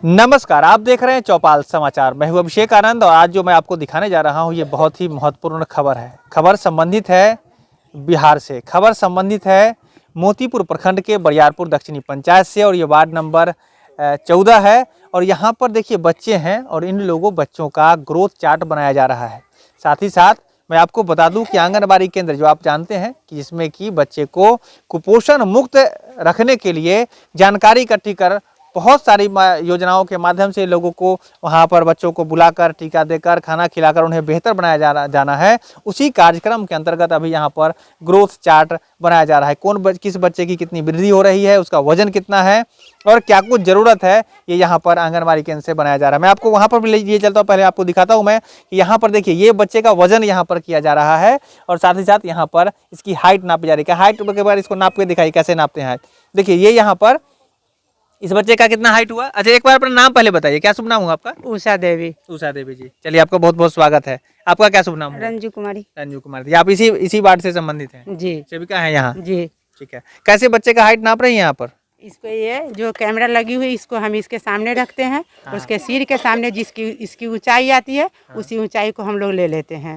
नमस्कार, आप देख रहे हैं चौपाल समाचार। मैं हूं अभिषेक आनंद और आज जो मैं आपको दिखाने जा रहा हूं ये बहुत ही महत्वपूर्ण खबर है। खबर संबंधित है बिहार से। खबर संबंधित है मोतीपुर प्रखंड के बरियारपुर दक्षिणी पंचायत से और ये वार्ड नंबर 14 है। और यहाँ पर देखिए बच्चे हैं और इन बच्चों का ग्रोथ चार्ट बनाया जा रहा है। साथ ही साथ मैं आपको बता दूं कि आंगनबाड़ी केंद्र जो आप जानते हैं कि जिसमें कि बच्चे को कुपोषण मुक्त रखने के लिए जानकारी इकट्ठी कर बहुत सारी योजनाओं के माध्यम से लोगों को वहां पर बच्चों को बुलाकर टीका देकर खाना खिलाकर उन्हें बेहतर बनाया जाना है। उसी कार्यक्रम के अंतर्गत अभी यहाँ पर ग्रोथ चार्ट बनाया जा रहा है। किस बच्चे की कितनी वृद्धि हो रही है, उसका वजन कितना है और क्या कुछ ज़रूरत है, ये यहाँ पर आंगनबाड़ी केंद्र से बनाया जा रहा है। मैं आपको वहाँ पर भी ले चलता हूँ। पहले आपको दिखाता हूँ मैं कि यहाँ पर देखिए ये बच्चे का वजन यहाँ पर किया जा रहा है और साथ ही साथ यहाँ पर इसकी हाइट नापी जा रही है। हाइट के बाद इसको नाप के दिखाई कैसे नापते हैं हाइट। देखिए ये यहाँ पर इस बच्चे का कितना हाइट हुआ। अच्छा, एक बार अपना नाम पहले बताइए, क्या शुभ नाम हुआ आपका? उषा देवी। उषा देवी जी, चलिए आपका बहुत बहुत स्वागत है। आपका क्या शुभ नाम हुआ? रंजू कुमारी। रंजू कुमारी, आप इसी वार्ड से संबंधित हैं? जी। सेविका है यहाँ? जी। ठीक है, कैसे बच्चे का हाइट नाप रही है यहाँ पर? इसको ये जो कैमरा लगी हुई इसको हम इसके सामने रखते हैं। हाँ। उसके सिर के सामने इसकी ऊंचाई आती है। हाँ। उसी ऊंचाई को हम लोग ले लेते हैं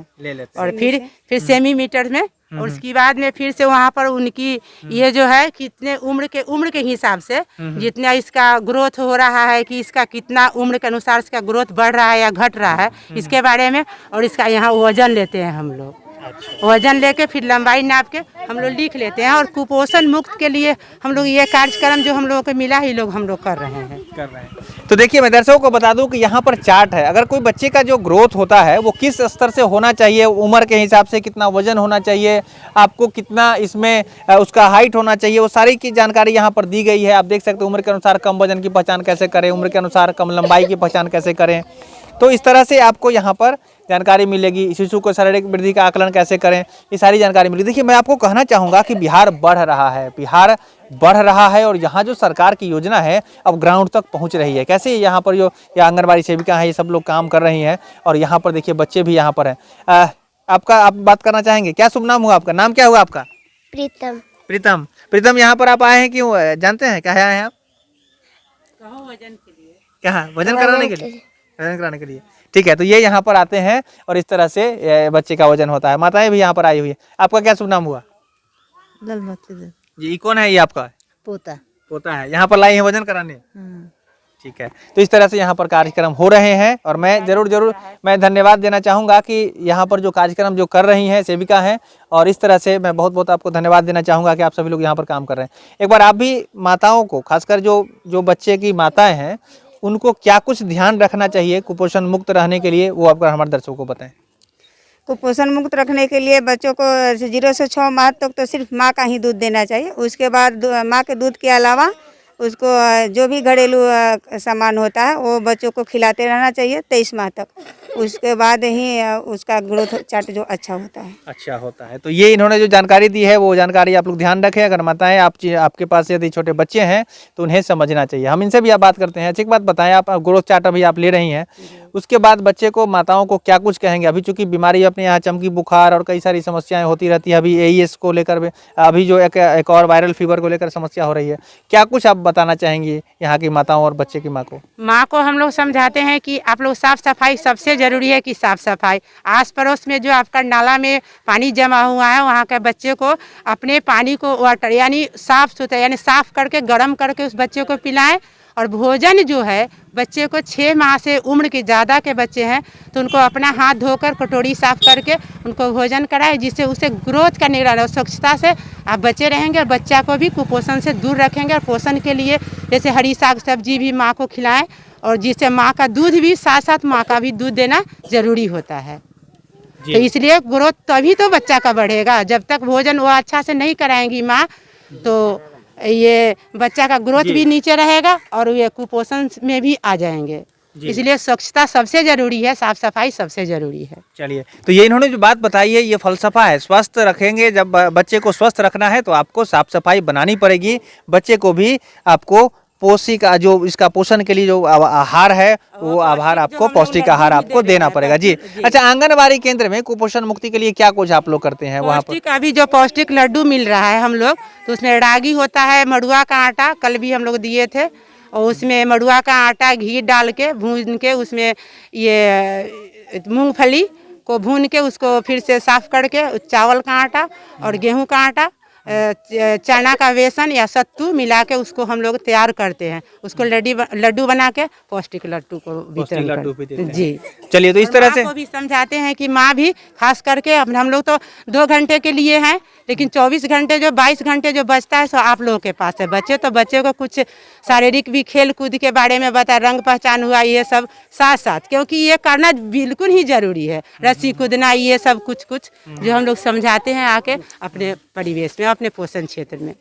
और फिर सेमी-मीटर में और उसके बाद में फिर से वहाँ पर उनकी ये जो है कितने उम्र के हिसाब से जितना इसका ग्रोथ हो रहा है कि इसका कितना उम्र के अनुसार इसका ग्रोथ बढ़ रहा है या घट रहा है इसके बारे में और इसका यहाँ वजन लेते हैं हम लोग। अच्छा। वजन लेके फिर लंबाई नाप के हम लोग लिख लेते हैं और कुपोषण मुक्त के लिए हम लोग ये कार्यक्रम जो हम लोगों को मिला ही लोग हम लोग कर रहे हैं। तो देखिए मैं दर्शकों को बता दूं कि यहाँ पर चार्ट है। अगर कोई बच्चे का जो ग्रोथ होता है वो किस स्तर से होना चाहिए, उम्र के हिसाब से कितना वजन होना चाहिए, आपको कितना इसमें उसका हाइट होना चाहिए, वो सारी की जानकारी यहाँ पर दी गई है। आप देख सकते हैं उम्र के अनुसार कम वजन की पहचान कैसे करें, उम्र के अनुसार कम लंबाई की पहचान कैसे करें। तो इस तरह से आपको यहाँ पर जानकारी मिलेगी। शिशु को शारीरिक वृद्धि का आकलन कैसे करें, ये सारी जानकारी मिलेगी। देखिए मैं आपको कहना चाहूँगा कि बिहार बढ़ रहा है, बिहार बढ़ रहा है और यहाँ जो सरकार की योजना है अब ग्राउंड तक पहुँच रही है। कैसे यहाँ पर जो ये आंगनबाड़ी सेविका है ये सब लोग काम कर रही हैं और यहाँ पर देखिए बच्चे भी यहाँ पर हैं। आप बात करना चाहेंगे? क्या शुभ नाम हुआ आपका? नाम क्या हुआ आपका? प्रीतम। प्रीतम। प्रीतम, यहाँ पर आप आए हैं क्यों, जानते हैं क्या आए हैं आप? वजन के लिए। क्या वजन कराने के लिए? वजन कराने के लिए, ठीक है। तो ये यहाँ पर आते हैं और इस तरह से बच्चे का वजन होता है। माताएं भी यहाँ पर आई हुई है। आपका क्या शुभ नाम हुआ? जी, कौन है ये आपका? पोता। पोता है, यहाँ पर लाई है वजन कराने। ठीक है, तो इस तरह से यहाँ पर कार्यक्रम हो रहे हैं और मैं जरूर मैं धन्यवाद देना चाहूँगा कि यहाँ पर जो कार्यक्रम जो कर रही हैं सेविका हैं और इस तरह से मैं बहुत आपको धन्यवाद देना चाहूँगा कि आप सभी लोग यहाँ पर काम कर रहे हैं। एक बार आप भी माताओं को, खासकर जो बच्चे की माताएं हैं उनको क्या कुछ ध्यान रखना चाहिए कुपोषण मुक्त रहने के लिए, वो आप हमारे दर्शकों को बताएं। कुपोषण मुक्त रखने के लिए बच्चों को 0 से 6 माह तक तो सिर्फ माँ का ही दूध देना चाहिए। उसके बाद माँ के दूध के अलावा उसको जो भी घरेलू सामान होता है वो बच्चों को खिलाते रहना चाहिए 23 माह तक। उसके बाद ही उसका ग्रोथ चार्ट जो अच्छा होता है। तो ये इन्होंने जो जानकारी दी है वो जानकारी आप लोग ध्यान रखें। अगर माताएं आपके पास यदि छोटे बच्चे हैं तो उन्हें समझना चाहिए। हम इनसे भी आप बात करते हैं। एक बात बताएं, आप ग्रोथ चार्ट अभी आप ले रही हैं, उसके बाद बच्चे को, माताओं को क्या कुछ कहेंगे? अभी चूंकि बीमारी अपने यहाँ चमकी बुखार और कई सारी समस्याएं होती रहती है, अभी AES को लेकर अभी जो एक और वायरल फीवर को लेकर समस्या हो रही है, क्या कुछ आप बताना चाहेंगे यहाँ की माताओं और बच्चे की माँ को? हम लोग समझाते हैं कि आप लोग साफ सफाई सबसे जरूरी है कि साफ सफाई आस पड़ोस में जो आपका नाला में पानी जमा हुआ है वहाँ के बच्चे को अपने पानी को वाटर यानी साफ सुथरा यानी साफ करके गर्म करके उस बच्चे को पिलाएं। और भोजन जो है बच्चे को 6 माह से उम्र के ज़्यादा के बच्चे हैं तो उनको अपना हाथ धोकर कटोरी साफ करके उनको भोजन कराएं, जिससे उसे ग्रोथ का निगरानी और स्वच्छता से आप बचे रहेंगे और बच्चा को भी कुपोषण से दूर रखेंगे। और पोषण के लिए जैसे हरी साग सब्जी भी माँ को खिलाएं और जिससे माँ का दूध भी साथ माँ का भी दूध देना जरूरी होता है। तो इसलिए ग्रोथ तभी तो बच्चा का बढ़ेगा। जब तक भोजन वो अच्छा से नहीं कराएंगी माँ तो ये बच्चा का ग्रोथ भी नीचे रहेगा और ये कुपोषण में भी आ जाएंगे। इसलिए स्वच्छता सबसे जरूरी है, साफ सफाई सबसे जरूरी है। चलिए, तो ये इन्होंने जो बात बताई है ये फलसफा है। स्वस्थ रखेंगे, जब बच्चे को स्वस्थ रखना है तो आपको साफ सफाई बनानी पड़ेगी। बच्चे को भी आपको पौष्टिक जो इसका पोषण के लिए जो आहार है वो आहार आपको, पौष्टिक आहार आपको देना पड़ेगा। जी अच्छा, आंगनबाड़ी केंद्र में कुपोषण मुक्ति के लिए क्या कुछ आप लोग करते हैं वहाँ पर? अभी जो पौष्टिक लड्डू मिल रहा है हम लोग तो उसमें रागी होता है, मड़ुआ का आटा कल भी हम लोग दिए थे और उसमें मड़ुआ का आटा घी डाल के भून के उसमें ये मूंगफली को भून के उसको फिर से साफ करके चावल का आटा और गेहूं का आटा चना का बेसन या सत्तू मिला के उसको हम लोग तैयार करते हैं। उसको लड्डू बना के पौष्टिक लड्डू को वितरण लड्डू भी देते हैं। जी। चलिए, तो इस तरह से माँ को भी समझाते हैं कि माँ भी खास करके अब हम लोग तो 2 घंटे के लिए हैं, लेकिन 24 घंटे जो 22 घंटे जो बचता है सो आप लोगों के पास है। बच्चे तो बच्चे को कुछ शारीरिक भी खेल कूद के बारे में बता, रंग पहचान हुआ, ये सब साथ साथ, क्योंकि ये करना बिल्कुल ही जरूरी है। रस्सी कूदना, ये सब कुछ जो हम लोग समझाते हैं आके अपने परिवेश में, अपने पोषण क्षेत्र में।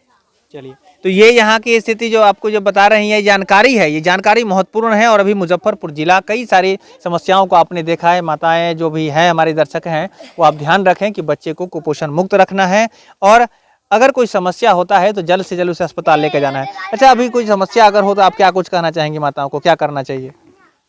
चलिए, तो ये यहाँ की स्थिति जो आपको जो बता रही है जानकारी है, ये जानकारी महत्वपूर्ण है। और अभी मुजफ्फरपुर जिला कई सारी समस्याओं को आपने देखा है। माताएं जो भी हैं, हमारे दर्शक हैं, वो आप ध्यान रखें कि बच्चे को कुपोषण मुक्त रखना है और अगर कोई समस्या होता है तो जल्द से जल्द उसे अस्पताल लेकर जाना है। अच्छा, अभी कोई समस्या अगर हो तो आप क्या कुछ कहना चाहेंगी माताओं को, क्या करना चाहिए?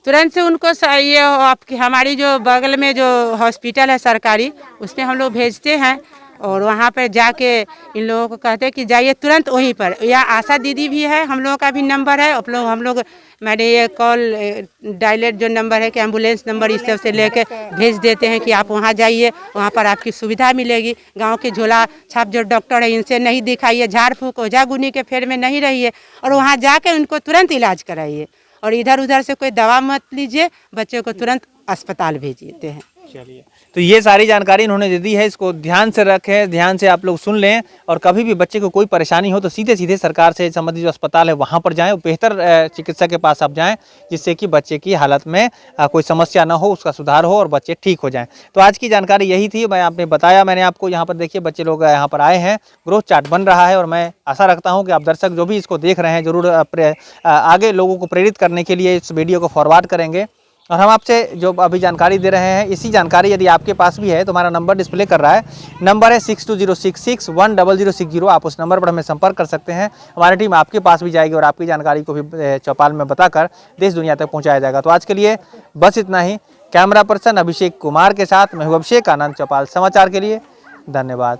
तुरंत से उनको ये आपकी हमारी जो बगल में जो हॉस्पिटल है सरकारी, उसमें हम लोग भेजते हैं और वहाँ पर जाके इन लोगों को कहते हैं कि जाइए तुरंत वहीं पर, या आशा दीदी भी है, हम लोगों का भी नंबर है। हम लोग मैंने ये कॉल डायलेट जो नंबर है कि एम्बुलेंस नंबर, इस तरह से लेके भेज देते हैं कि आप वहाँ जाइए, वहाँ पर आपकी सुविधा मिलेगी। गांव के झोला छाप जो डॉक्टर है, इनसे नहीं दिखाइए, झाड़ फूक ओझा गुनी के फेर में नहीं रहिए और वहाँ जाके उनको तुरंत इलाज कराइए। और इधर उधर से कोई दवा मत लीजिए, बच्चों को तुरंत अस्पताल भेज देते हैं। चलिए, तो ये सारी जानकारी इन्होंने दे दी है, इसको ध्यान से रखें, ध्यान से आप लोग सुन लें। और कभी भी बच्चे को कोई परेशानी हो तो सीधे सीधे सरकार से संबंधित जो अस्पताल है वहाँ पर जाएं, बेहतर चिकित्सक के पास आप जाएं, जिससे कि बच्चे की हालत में कोई समस्या ना हो, उसका सुधार हो और बच्चे ठीक हो जाएं। तो आज की जानकारी यही थी, मैं आपने बताया, मैंने आपको यहाँ पर देखिए बच्चे लोग यहाँ पर आए हैं, ग्रोथ चार्ट बन रहा है और मैं आशा रखता हूँ कि आप दर्शक जो भी इसको देख रहे हैं जरूर आगे लोगों को प्रेरित करने के लिए इस वीडियो को फॉरवर्ड करेंगे। और हम आपसे जो अभी जानकारी दे रहे हैं, इसी जानकारी यदि आपके पास भी है तो हमारा नंबर डिस्प्ले कर रहा है, नंबर है 6206610060। आप उस नंबर पर हमें संपर्क कर सकते हैं। हमारी टीम आपके पास भी जाएगी और आपकी जानकारी को भी चौपाल में बताकर देश दुनिया तक पहुंचाया जाएगा। तो आज के लिए बस इतना ही। कैमरा पर्सन अभिषेक कुमार के साथ मैं हूं अभिषेक आनंद, चौपाल समाचार के लिए। धन्यवाद।